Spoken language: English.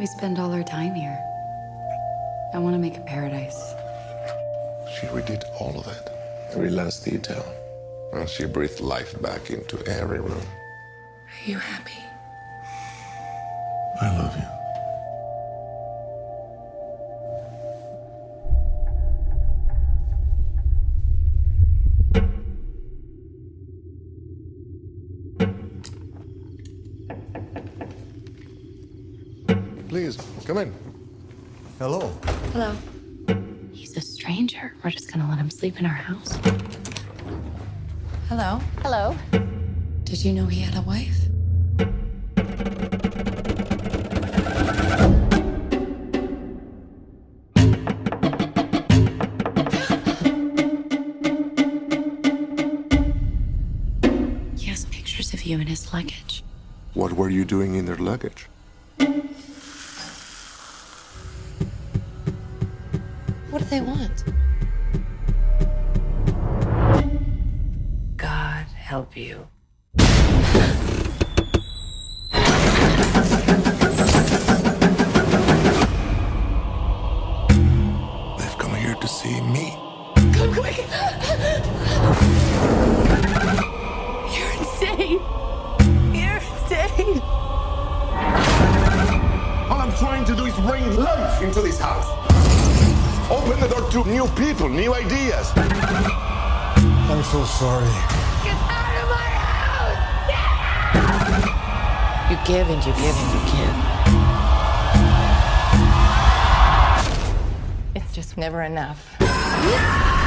We spend all our time here. I want to make a paradise. She redid all of it, every last detail. And she breathed life back into every room. Are you happy? I love you. Please, come in. Hello. Hello. He's a stranger. We're just gonna let him sleep in our house. Hello. Hello. Did you know he had a wife? He has pictures of you in his luggage. What were you doing in their luggage? What do they want? God help you. They've come here to see me. Come quick! You're insane! You're insane! All I'm trying to do is bring life into this house. Open the door to new people, new ideas. I'm so sorry. Get out of my house! You give and you give and you give. It's just never enough. No!